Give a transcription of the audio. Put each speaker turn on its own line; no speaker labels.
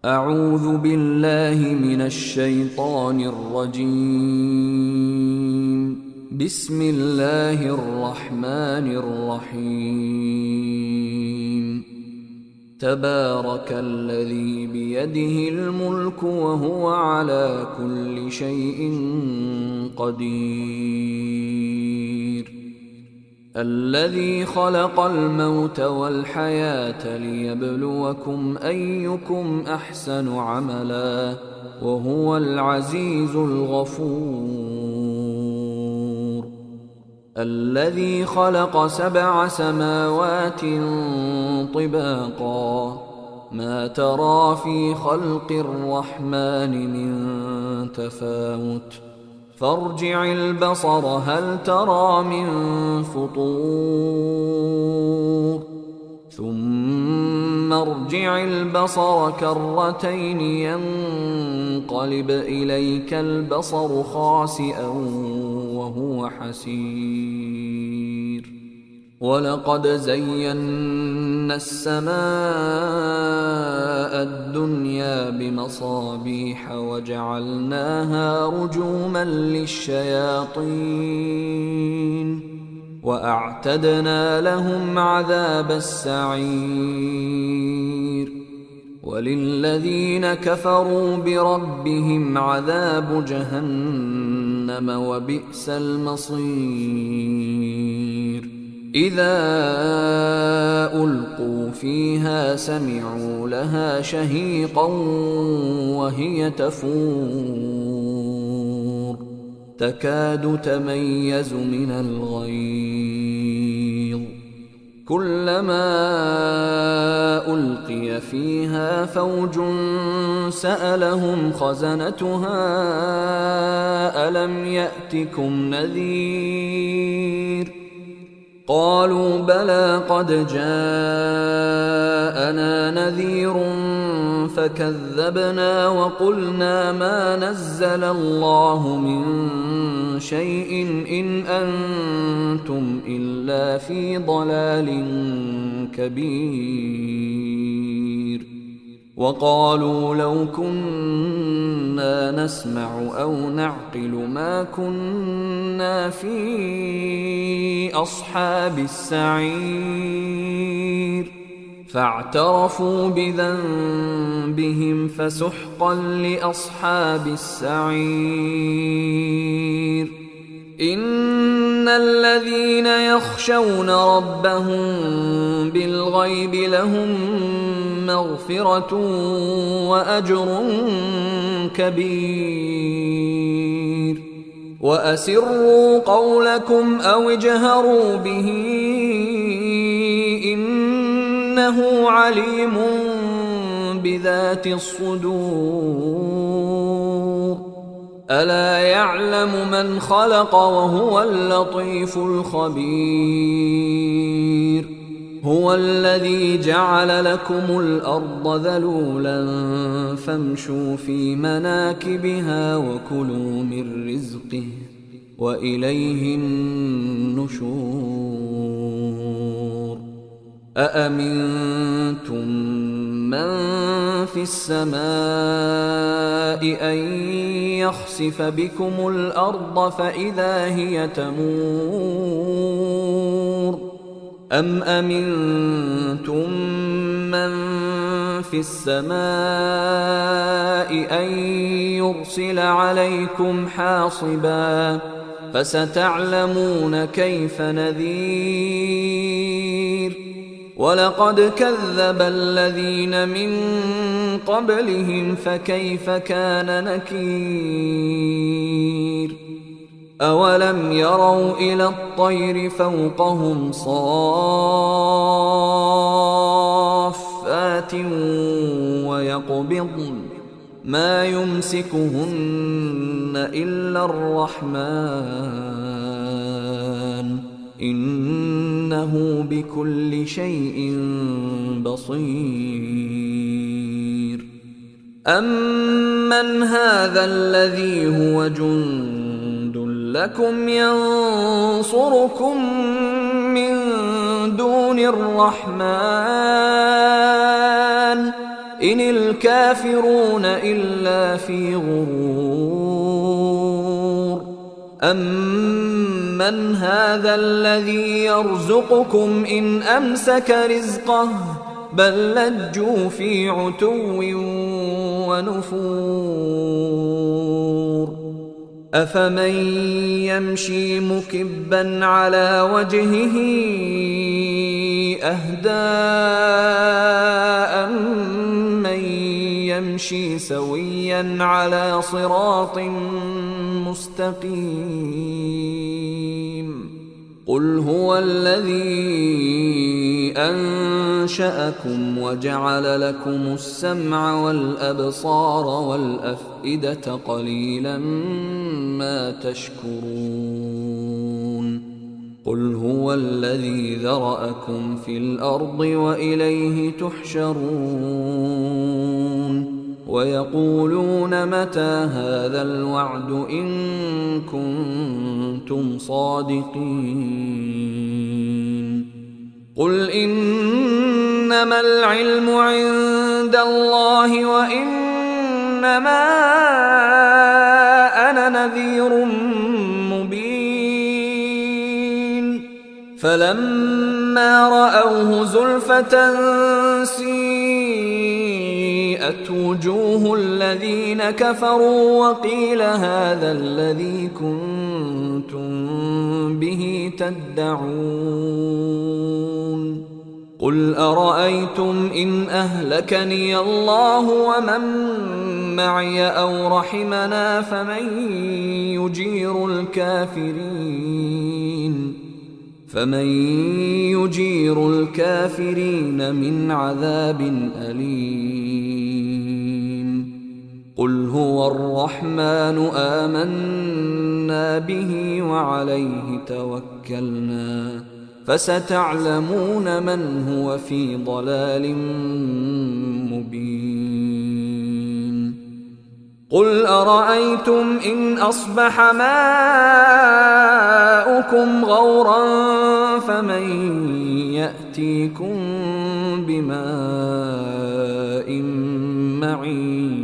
أعوذ بالله من الشيطان الرجيم. بسم الله الرحمن الرحيم. تبارك الذي بيده الملك وهو على كل شيء قدير. الذي خلق الموت والحياة ليبلوكم أيكم أحسن عملا وهو العزيز الغفور. الذي خلق 7 سماوات طباقا ما ترى في خلق الرحمن من تفاوت فارجع البصر هل ترى من فطور ثم ارجع البصر كرتين ينقلب إليك البصر خاسئا وهو حسير. ولقد زينا السماء الدنيا بمصابيح وجعلناها رجوما للشياطين وأعتدنا لهم عذاب السعير. وللذين كفروا بربهم عذاب جهنم وبئس المصير. إذا ألقوا فيها سمعوا لها شهيقا وهي تفور تكاد تميز من الغيظ. كلما ألقي فيها فوج سألهم خزنتها ألم يأتكم نذير قالوا بلى قد جاءنا نذير فكذبنا وقلنا ما نزل الله من شيء إن أنتم إلا في ضلال كبير. وقالوا لو كنا نسمع أو نعقل ما كنا في أصحاب السعير. فاعترفوا بذنبهم فسحقا لأصحاب السعير. إن الذين يخشون ربهم بالغيب لهم مغفرة وأجر كبير. وأسروا قولكم أو اجهروا به إنه عليم بذات الصدور. ألا يعلم من خلق وهو اللطيف الخبير. هو الذي جعل لكم الأرض ذلولا فامشوا في مناكبها وكلوا من رزقه وإليه النشور. أأمنتم من في السماء أن يخسف بكم الأرض فإذا هي تمور أم أمنتم من في السماء أن يرسل عليكم حاصبا فستعلمون كيف نذير. ولقد كذب الذين من قبلهم فكيف كان نكير. أولم يروا إلى الطير فوقهم صافات ويقبضن ما يمسكهن إلا الرحمن إنه بكل شيء بصير. أمن هذا الذي هو جند لكم ينصركم من دون الرحمن إن الكافرون إلا في غرور. أمن هذا الذي يرزقكم إن أمسك رزقه بل لجوا في عتو ونفور. أفمن يمشي مكبا على وجهه أهدى أمن يمشي سويا على صراط مستقيم. قل هو الذي أنشأكم وجعل لكم السمع والأبصار والأفئدة قليلا ما تشكرون. قل هو الذي ذرأكم في الأرض وإليه تحشرون. ويقولون متى هذا الوعد إن كنتم صادقين. قل إنما العلم عند الله وإنما أنا نذير مبين. فلما رأوه زلفة سيئت وجوه الذين كفروا وقيل هذا الذي كنتم به تدعون. قل أرأيتم إن أهلكني الله ومن معي أو رحمنا فمن يجير الكافرين من عذاب أليم. قل هو الرحمن آمنا به وعليه توكلنا فستعلمون من هو في ضلال مبين. قل أرأيتم إن أصبح ماؤكم غورا فمن يأتيكم بماء معين.